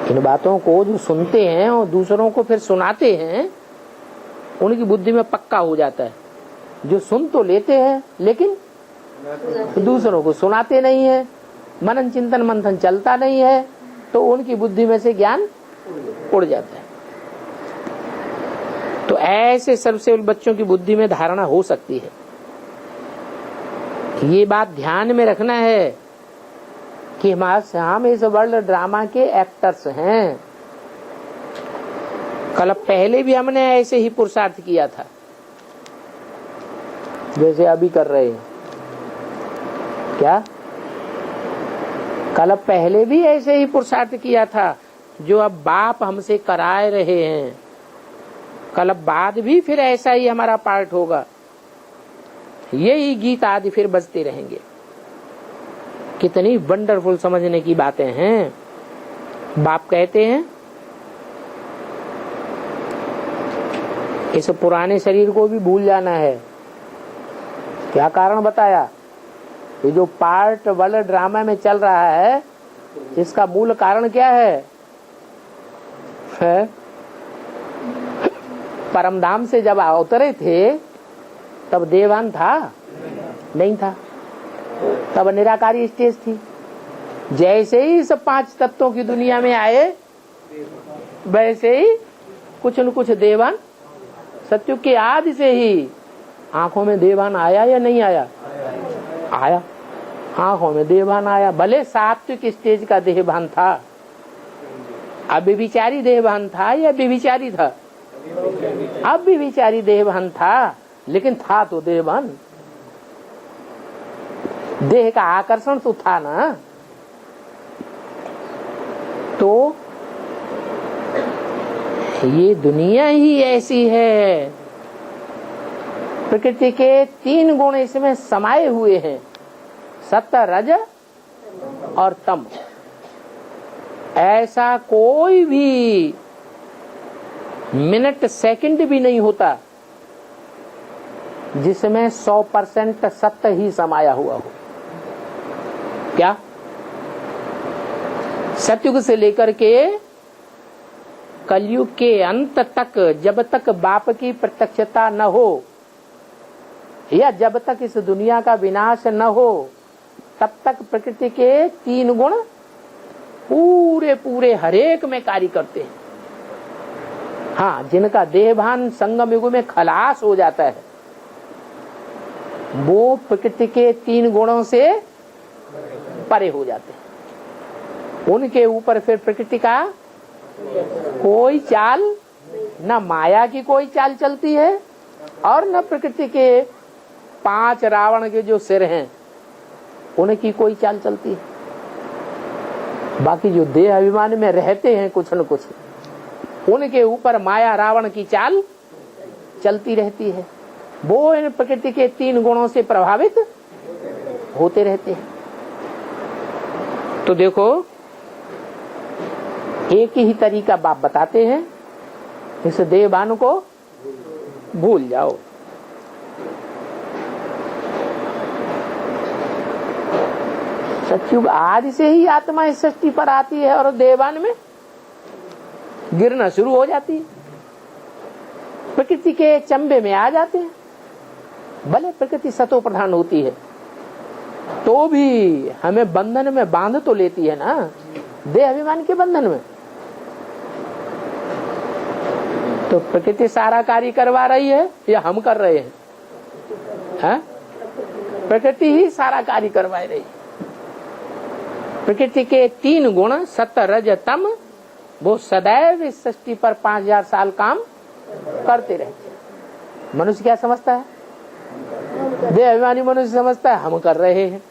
इन बातों को जो सुनते हैं और दूसरों को फिर सुनाते हैं उनकी बुद्धि में पक्का हो जाता है। जो सुन तो लेते हैं लेकिन दूसरों को सुनाते नहीं है, मनन चिंतन मंथन चलता नहीं है, तो उनकी बुद्धि में से ज्ञान उड़ जाता है। तो ऐसे सर्वसेवल बच्चों की बुद्धि में धारणा हो सकती है। ये बात ध्यान में रखना है कि हम इस वर्ल्ड ड्रामा के एक्टर्स हैं। कल पहले भी हमने ऐसे ही पुरुषार्थ किया था जैसे अभी कर रहे हैं। क्या? कल पहले भी ऐसे ही पुरुषार्थ किया था जो अब बाप हमसे कराए रहे हैं। कल बाद भी फिर ऐसा ही हमारा पार्ट होगा। यही गीत आदि फिर बजते रहेंगे। कितनी वंडरफुल समझने की बातें हैं। बाप कहते हैं इस पुराने शरीर को भी भूल जाना है। क्या कारण बताया? ये जो पार्ट वाला ड्रामा में चल रहा है इसका मूल कारण क्या है? परमधाम से जब उतरे थे तब देवान था? नहीं था। तब निराकारी स्टेज थी। जैसे ही सब 5 तत्वों की दुनिया में आए वैसे ही कुछ न कुछ देवान सत्युग के आदि से ही आंखों में देवान आया या नहीं आया? आया। आंखों में देवान आया। भले सात्विक स्टेज का देहभान था, अब विचारी देहभान था या विचारी था? अब विचारी देहभान था, लेकिन था तो देहभान। देह का आकर्षण तो था ना। तो ये दुनिया ही ऐसी है। प्रकृति के 3 गुण इसमें समाये हुए हैं, सत्व रज और तम। ऐसा कोई भी मिनट सेकंड भी नहीं होता जिसमें 100% सत्य ही समाया हुआ हो। क्या? सतयुग से लेकर के कलयुग के अंत तक, जब तक बाप की प्रत्यक्षता न हो या जब तक इस दुनिया का विनाश न हो, तब तक प्रकृति के 3 गुण पूरे पूरे हरेक में कार्य करते हैं। हाँ, जिनका देहभान संगम युग में खलास हो जाता है वो प्रकृति के 3 गुणों से परे हो जाते हैं। उनके ऊपर फिर प्रकृति का कोई चाल, न माया की कोई चाल चलती है और न प्रकृति के 5 रावण के जो सिर हैं उनकी कोई चाल चलती है। बाकी जो देह अभिमान में रहते हैं कुछ न कुछ, उनके ऊपर माया रावण की चाल चलती रहती है। वो इन प्रकृति के 3 गुणों से प्रभावित होते रहते हैं। तो देखो एक ही तरीका बाप बताते हैं, इस देहभान को भूल जाओ। सत्युग आदि से ही आत्मा इस सृष्टि पर आती है और देहभान में गिरना शुरू हो जाती है, प्रकृति के चंबे में आ जाते हैं। भले प्रकृति सतो प्रधान होती है तो भी हमें बंधन में बांध तो लेती है ना, देह अभिमान के बंधन में। तो प्रकृति सारा कार्य करवा रही है या हम कर रहे हैं? प्रकृति ही सारा कार्य करवा रही है। प्रकृति के 3 गुण सत्व रज तम, वो सदैव इस सृष्टि पर 5000 साल काम करते रहते। मनुष्य क्या समझता है? देह अभिमानी मनुष्य समझता है हम कर रहे हैं।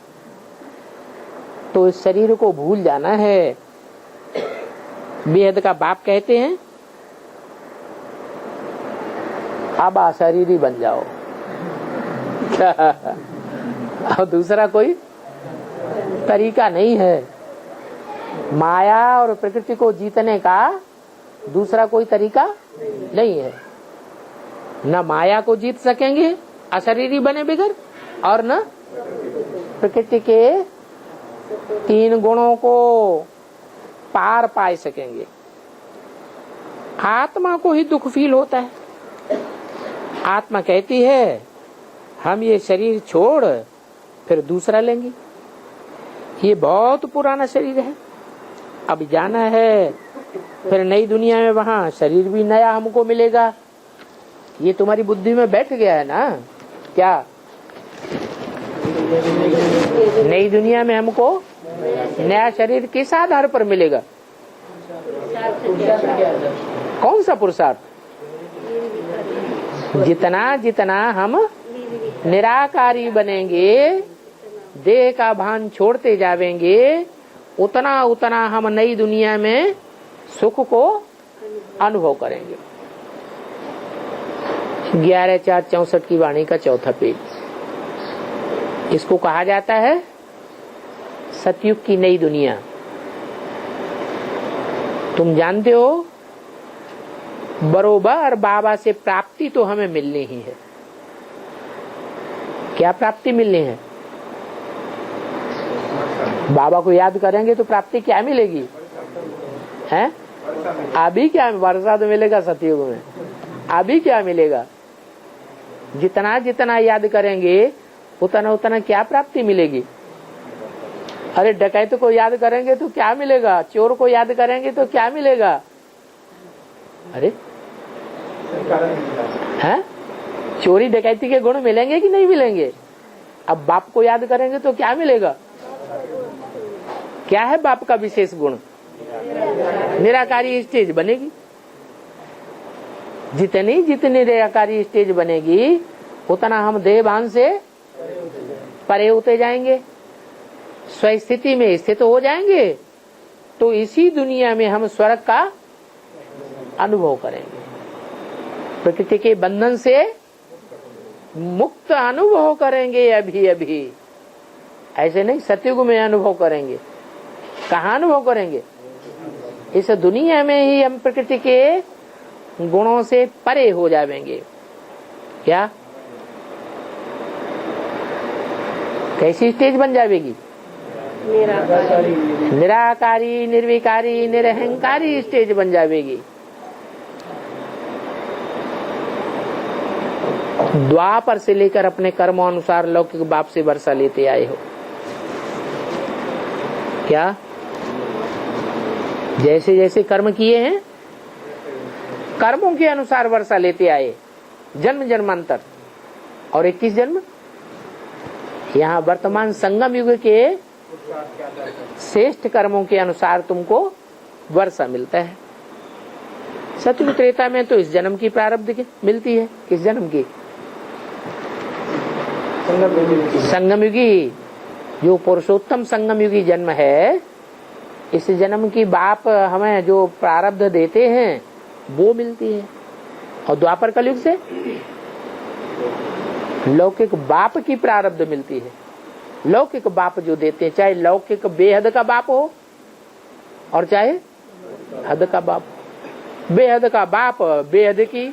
तो इस शरीर को भूल जाना है। बेहद का बाप कहते हैं अब अशरीरी बन जाओ। और दूसरा कोई तरीका नहीं है। माया और प्रकृति को जीतने का दूसरा कोई तरीका नहीं है। न माया को जीत सकेंगे अशरीरी बने बिगर, और न प्रकृति के 3 गुणों को पार पाए सकेंगे। आत्मा को ही दुख फील होता है। आत्मा कहती है हम ये शरीर छोड़ फिर दूसरा लेंगे, ये बहुत पुराना शरीर है, अब जाना है फिर नई दुनिया में, वहां शरीर भी नया हमको मिलेगा। ये तुम्हारी बुद्धि में बैठ गया है ना? क्या नई दुनिया में हमको नया शरीर किस आधार पर मिलेगा? कौन सा पुरुषार्थ? जितना जितना हम निराकारी बनेंगे, देह का भान छोड़ते जावेंगे, उतना उतना हम नई दुनिया में सुख को अनुभव करेंगे। 11/4/64 की वाणी का 4था पेज। इसको कहा जाता है सतयुग की नई दुनिया। तुम जानते हो बरोबर बाबा से प्राप्ति तो हमें मिलनी ही है। क्या प्राप्ति मिलनी है? बाबा को याद करेंगे तो प्राप्ति क्या मिलेगी? हैं? अभी क्या वर्षा तो मिलेगा सतयुग में, अभी क्या मिलेगा? जितना जितना याद करेंगे उतना उतना क्या प्राप्ति मिलेगी? अरे डकैत को याद करेंगे तो क्या मिलेगा? चोर को याद करेंगे तो क्या मिलेगा? अरे हैं? चोरी डकैती के गुण मिलेंगे कि नहीं मिलेंगे? अब बाप को याद करेंगे तो क्या मिलेगा? क्या है बाप का विशेष गुण? निराकारी स्टेज बनेगी। जितनी जितनी निराकारी स्टेज बनेगी उतना हम देहभान से परे होते जाएंगे, स्वस्थिति में स्थित हो जाएंगे। तो इसी दुनिया में हम स्वर्ग का अनुभव करेंगे, प्रकृति के बंधन से मुक्त अनुभव करेंगे। अभी अभी ऐसे नहीं, सतयुग में अनुभव करेंगे। कहाँ अनुभव करेंगे? इस दुनिया में ही हम प्रकृति के गुणों से परे हो जाएंगे। क्या कैसी स्टेज बन जाएगी? निराकारी, निर्विकारी, निरहंकारी स्टेज बन जाएगी। द्वापर से लेकर अपने कर्मानुसार लौकिक बाप से वर्षा लेते आए हो। क्या जैसे जैसे कर्म किए हैं कर्मों के अनुसार वर्षा लेते आए, जन्म जन्मांतर और 21 जन्म। यहाँ वर्तमान संगम युग के श्रेष्ठ कर्मों के अनुसार तुमको वर्षा मिलता है। सतयुग त्रेता में तो इस जन्म की प्रारब्ध की मिलती है। किस जन्म की? संगम युगी, जो पुरुषोत्तम संगम युगी जन्म है, इस जन्म की बाप हमें जो प्रारब्ध देते हैं वो मिलती है। और द्वापर कलयुग से लौकिक बाप की प्रारब्ध मिलती है। लौकिक बाप जो देते हैं, चाहे लौकिक बेहद का बाप हो और चाहे हद का बाप। बेहद का बाप बेहद की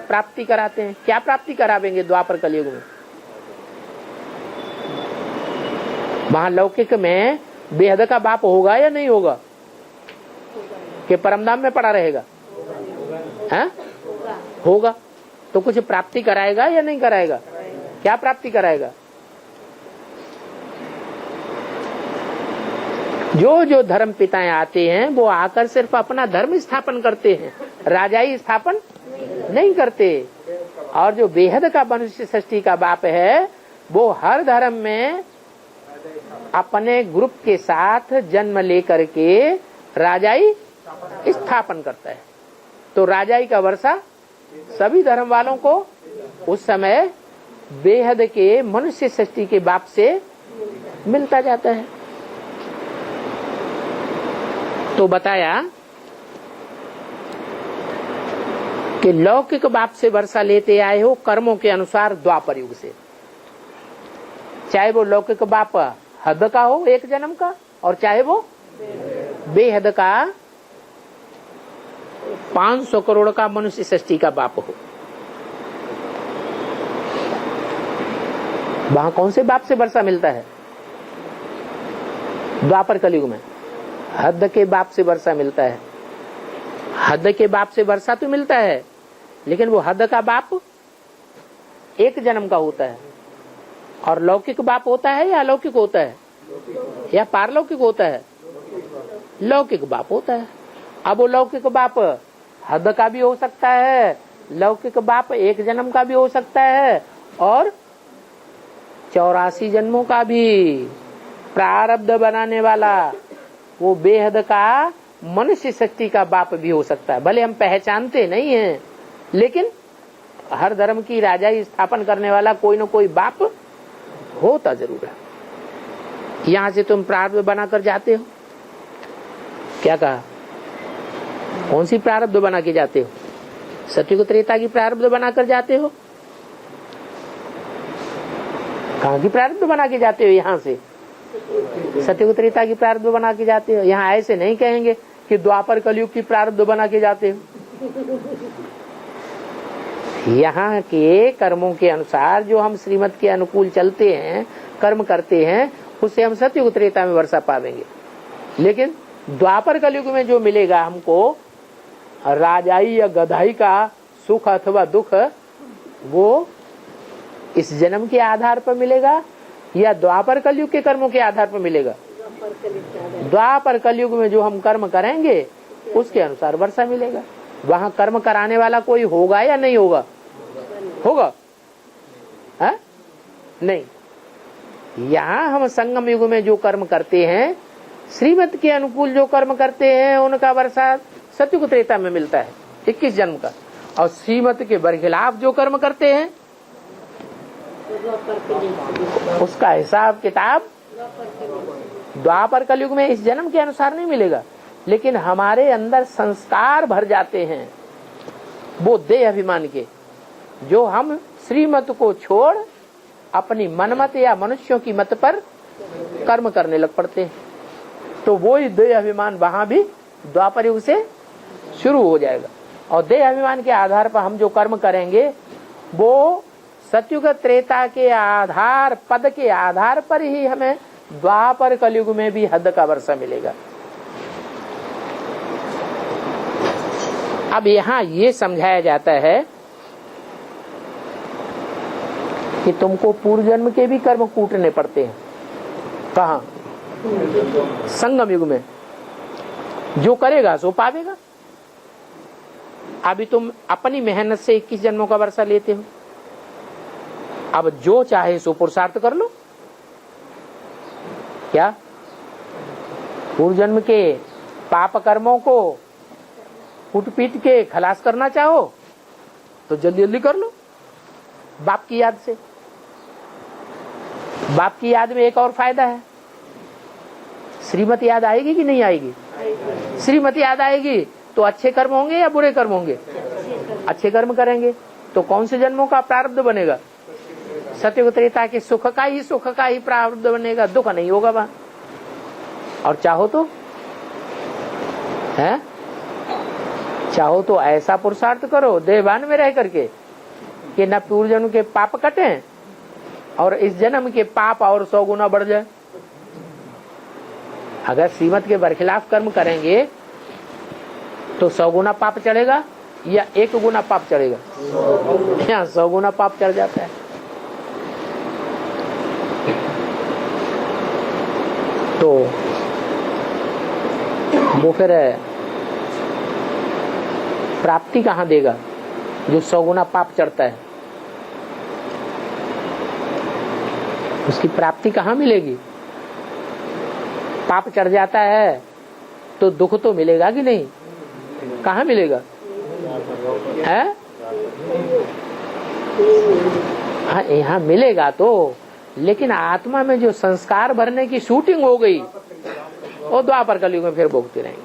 प्राप्ति कराते हैं। क्या प्राप्ति करावेंगे द्वापर कलयुग में? वहां लौकिक में बेहद का बाप होगा या नहीं होगा? कि परमधाम में पड़ा रहेगा? है? होगा। तो कुछ प्राप्ति कराएगा या नहीं कराएगा? क्या प्राप्ति कराएगा? जो जो धर्म पिताएं आते हैं वो आकर सिर्फ अपना धर्म स्थापन करते हैं, राजाई स्थापन नहीं करते। और जो बेहद का मनुष्य सृष्टि का बाप है वो हर धर्म में अपने ग्रुप के साथ जन्म लेकर के राजाई स्थापन करता है। तो राजाई का वर्षा सभी धर्म वालों को उस समय बेहद के मनुष्य सृष्टि के बाप से मिलता जाता है। तो बताया कि लौकिक बाप से वर्षा लेते आए हो कर्मों के अनुसार द्वापर युग से, चाहे वो लौकिक बाप हद का हो एक जन्म का और चाहे वो बेहद का 500 करोड़ का मनुष्य सृष्टि का बाप हो। वहां कौन से बाप से वर्षा मिलता है? द्वापर कलयुग में हद के बाप से वर्षा मिलता है। हद के बाप से वर्षा तो मिलता है, लेकिन वो हद का बाप एक जन्म का होता है। और लौकिक बाप होता है या अलौकिक होता है या पारलौकिक होता है? लौकिक बाप होता है। अब वो लौकिक बाप हद का भी हो सकता है, लौकिक बाप एक जन्म का भी हो सकता है और 84 जन्मों का भी। प्रारब्ध बनाने वाला वो बेहद का मनुष्य शक्ति का बाप भी हो सकता है। भले हम पहचानते नहीं हैं, लेकिन हर धर्म की राजाई स्थापन करने वाला कोई न कोई बाप होता जरूर है। यहाँ से तुम प्रारब्ध बनाकर जाते हो। क्या कहा? कौन सी प्रारब्ध बना के जाते हो? सतयुग त्रेता की प्रारब्ध बनाकर जाते हो? कहाँ की प्रारब्ध बना के जाते हो? यहाँ से सतयुग त्रेता की प्रारब्ध बना के जाते हो। यहाँ ऐसे नहीं कहेंगे कि द्वापर कलयुग की प्रारब्ध बना के जाते हो। यहाँ के कर्मों के अनुसार जो हम श्रीमत के अनुकूल चलते हैं, कर्म करते हैं, उससे हम सतयुग त्रेता में वर्षा पावेंगे। लेकिन द्वापर कलयुग में जो मिलेगा हमको राजाई या गधाई का सुख अथवा दुख, वो इस जन्म के आधार पर मिलेगा या द्वापर कलयुग के कर्मों के आधार पर मिलेगा? द्वापर कलयुग में जो हम कर्म करेंगे उसके अनुसार वर्षा मिलेगा। वहां कर्म कराने वाला कोई होगा या नहीं होगा? होगा? है? नहीं। यहाँ हम संगम युग में जो कर्म करते हैं, श्रीमत के अनुकूल जो कर्म करते हैं, उनका वर्षा सतयुग त्रेता में मिलता है 21 जन्म का। और श्रीमत के बरखिलाफ जो कर्म करते हैं उसका हिसाब किताब द्वापर कलयुग में इस जन्म के अनुसार नहीं मिलेगा। लेकिन हमारे अंदर संस्कार भर जाते हैं वो देह अभिमान के, जो हम श्रीमत को छोड़ अपनी मनमत या मनुष्यों की मत पर कर्म करने लग पड़ते हैं। तो वो ही देह अभिमान वहां भी द्वापर युग से शुरू हो जाएगा। और देह अभिमान के आधार पर हम जो कर्म करेंगे वो सतयुग त्रेता के आधार, पद के आधार पर ही हमें द्वापर कलयुग में भी हद का वर्षा मिलेगा। अब यहाँ ये समझाया जाता है कि तुमको पूर्व जन्म के भी कर्म कूटने पड़ते हैं। कहाँ? संगम युग में। जो करेगा सो पावेगा। अभी तुम अपनी मेहनत से 21 जन्मों का वर्षा लेते हो। अब जो चाहे सो पुरुषार्थ कर लो। क्या पूर्व जन्म के पाप कर्मों को कूट पीट के खलास करना चाहो तो जल्दी जल्दी कर लो बाप की याद से। बाप की याद में एक और फायदा है, श्रीमत याद आएगी कि नहीं आएगी? श्रीमत याद आएगी तो अच्छे कर्म होंगे या बुरे कर्म होंगे? अच्छे कर्म करेंगे तो कौन से जन्मों का प्रारब्ध बनेगा? सत्युग त्रेता के सुख का ही प्रारब्ध बनेगा, दुख नहीं होगा वहां। और चाहो तो है, चाहो तो ऐसा पुरुषार्थ करो देहभान में रह करके कि न पूर्व जन्म के पाप कटे और इस जन्म के पाप और 100 गुना बढ़ जाए। अगर श्रीमत के बरखिलाफ कर्म करेंगे तो 100 गुना पाप चढ़ेगा या 1 गुना पाप चढ़ेगा? यहाँ 100 गुना पाप चढ़ जाता है। तो वो फिर प्राप्ति कहाँ देगा जो 100 गुना पाप चढ़ता है? उसकी प्राप्ति कहाँ मिलेगी? पाप चढ़ जाता है तो दुख तो मिलेगा कि नहीं? कहाँ मिलेगा? है हाँ, यहाँ मिलेगा तो, लेकिन आत्मा में जो संस्कार भरने की शूटिंग हो गई वो द्वापर कलयुग में फिर भोगते रहेंगे।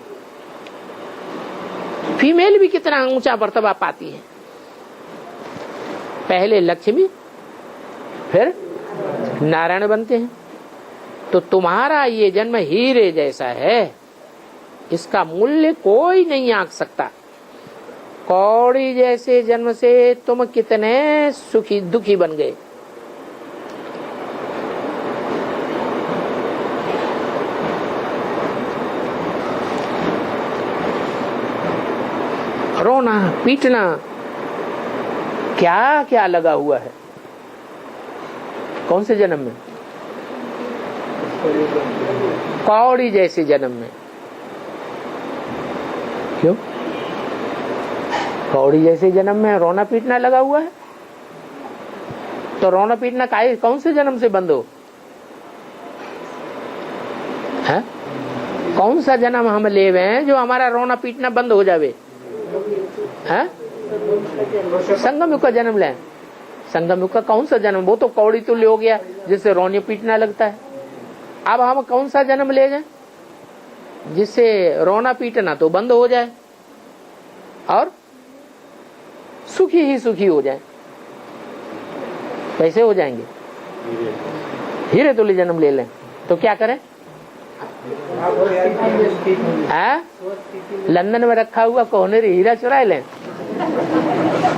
फीमेल भी कितना ऊंचा मर्तबा पाती है, पहले लक्ष्मी फिर नारायण बनते हैं। तो तुम्हारा ये जन्म हीरे जैसा है, इसका मूल्य कोई नहीं आंक सकता। कौड़ी जैसे जन्म से तुम कितने सुखी दुखी बन गए। रोना पीटना क्या क्या लगा हुआ है, कौन से जन्म में? कौड़ी जैसे जन्म में। क्यों? कौड़ी जैसे जन्म में रोना पीटना लगा हुआ है। तो रोना पीटना कौन से जन्म से बंद हो? है? कौन सा जन्म हम ले हुए हैं जो हमारा रोना पीटना बंद हो जावे? है? संगम युग का जन्म लें। संगम युग का कौन सा जन्म? वो तो कौड़ी तुल्य हो गया जिससे रोने पीटना लगता है। अब हम कौन सा जन्म ले जाए जिससे रोना पीटना तो बंद हो जाए और सुखी ही सुखी हो जाए? कैसे हो जाएंगे? हीरे तुल्य जन्म ले लें तो क्या करें? लंदन में रखा हुआ कोहनेरी हीरा चुरा लें,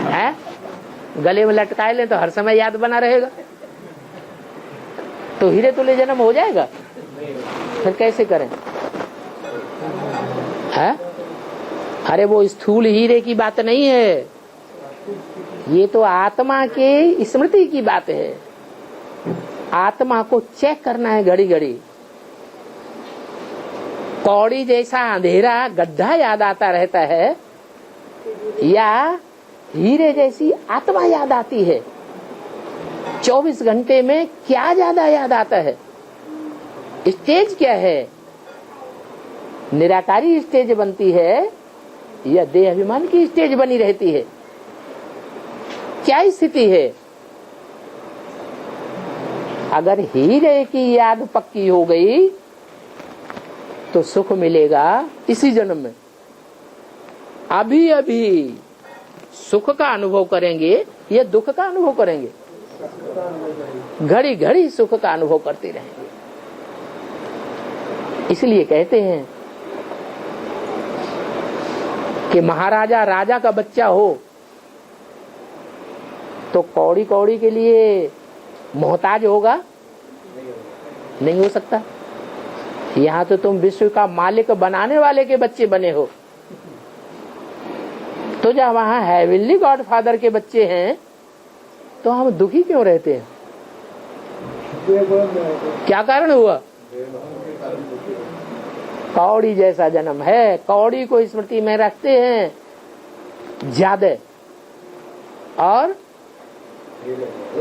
है? गले में लटकाए लें तो हर समय याद बना रहेगा। तो हीरे तुल्य जन्म हो जाएगा? फिर कैसे करें? है? अरे वो स्थूल हीरे की बात नहीं है, ये तो आत्मा के स्मृति की बात है। आत्मा को चेक करना है घड़ी घड़ी। कौड़ी जैसा अंधेरा गड्ढा याद आता रहता है या हीरे जैसी आत्मा याद आती है? 24 घंटे में क्या ज्यादा याद आता है? स्टेज क्या है? निराकारी स्टेज बनती है या देह अभिमान की स्टेज बनी रहती है? क्या स्थिति है? अगर हीरे की याद पक्की हो गई तो सुख मिलेगा इसी जन्म में। अभी अभी सुख का अनुभव करेंगे या दुख का अनुभव करेंगे? घड़ी घड़ी सुख का अनुभव करते रहेंगे। इसलिए कहते हैं कि महाराजा राजा का बच्चा हो तो कौड़ी कौड़ी के लिए मोहताज होगा? नहीं हो सकता। यहाँ तो तुम विश्व का मालिक बनाने वाले के बच्चे बने हो, तो जब वहाँ हेवनली गॉडफादर के बच्चे हैं तो हम दुखी क्यों रहते हैं? क्या कारण हुआ? कौड़ी जैसा जन्म है, कौड़ी को स्मृति में रखते हैं ज्यादा और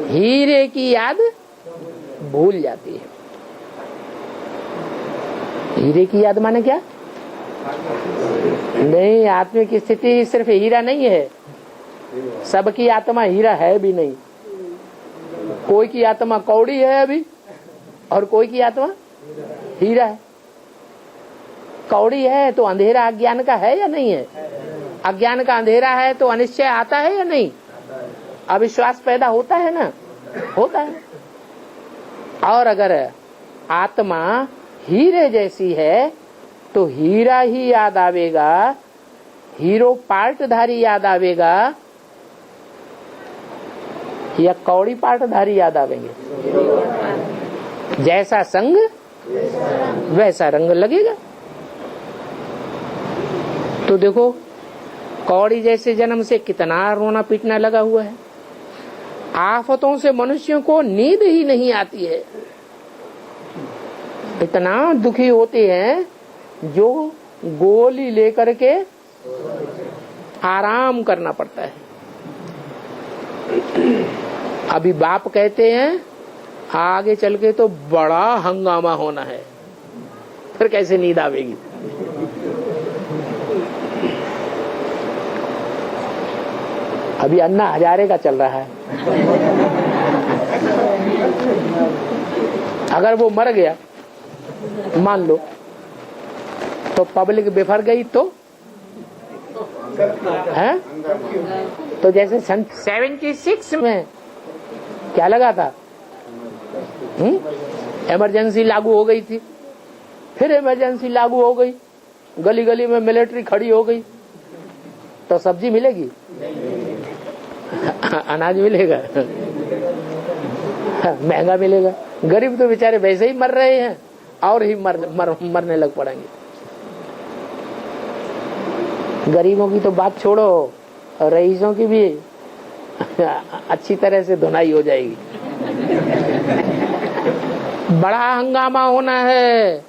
हीरे की याद भूल जाती है। हीरे की याद माने क्या? नहीं, आत्मिक स्थिति सिर्फ हीरा नहीं है, सबकी आत्मा हीरा है भी नहीं। कोई की आत्मा कौड़ी है अभी और कोई की आत्मा हीरा है। कौड़ी है तो अंधेरा अज्ञान का है या नहीं है? अज्ञान का अंधेरा है तो अनिश्चय आता है या नहीं? अविश्वास पैदा होता है ना? होता है। और अगर आत्मा हीरे जैसी है तो हीरा ही याद आवेगा, हीरो पार्टधारी याद आवेगा या कौड़ी पार्टधारी याद आवेंगे? जैसा संग वैसा रंग लगेगा। तो देखो कौड़ी जैसे जन्म से कितना रोना पीटना लगा हुआ है। आफतों से मनुष्यों को नींद ही नहीं आती है, इतना दुखी होते हैं जो गोली लेकर के आराम करना पड़ता है। अभी बाप कहते हैं आगे चल के तो बड़ा हंगामा होना है, फिर कैसे नींद आवेगी? अभी अन्ना हजारे का चल रहा है, अगर वो मर गया मान लो तो पब्लिक बिफर गई तो है? तो जैसे सन 76 में क्या लगा था, इमरजेंसी लागू हो गई थी, फिर इमरजेंसी लागू हो गई, गली गली में मिलिट्री खड़ी हो गई, तो सब्जी मिलेगी? अनाज मिलेगा? महंगा मिलेगा। गरीब तो बेचारे वैसे ही मर रहे हैं और ही मरने लग पड़ेंगे। गरीबों की तो बात छोड़ो, रईसों की भी अच्छी तरह से धुनाई हो जाएगी। बड़ा हंगामा होना है,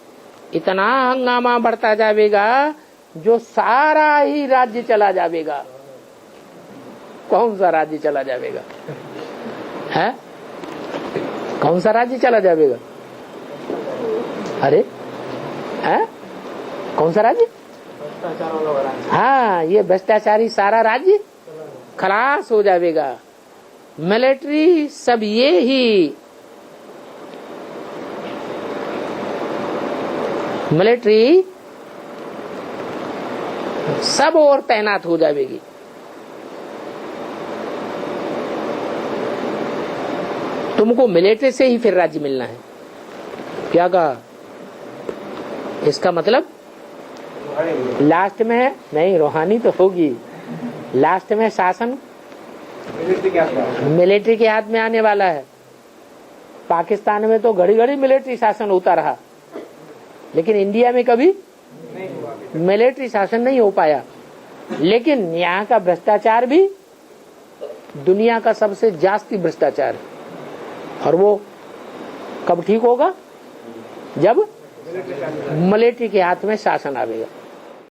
इतना हंगामा बढ़ता जाएगा जो सारा ही राज्य चला जाएगा। कौन सा राज्य चला जाएगा? है? कौन सा राज्य चला जाएगा? अरे है? कौन सा राज्य? हाँ, ये भ्रष्टाचारी सारा राज्य खलास हो जाएगा। मिलिट्री सब ये ही मिलिट्री सब और तैनात हो जाएगी। तुमको मिलिट्री से ही फिर राज्य मिलना है। क्या कहा? इसका मतलब लास्ट में नहीं, रूहानी तो होगी, लास्ट में शासन मिलिट्री के हाथ में आने वाला है। पाकिस्तान में तो घड़ी घड़ी मिलिट्री शासन होता रहा, लेकिन इंडिया में कभी मिलिट्री शासन नहीं हो पाया। लेकिन यहाँ का भ्रष्टाचार भी दुनिया का सबसे जास्ती भ्रष्टाचार है, और वो कब ठीक होगा? जब मिलिट्री के हाथ में शासन आवेगा।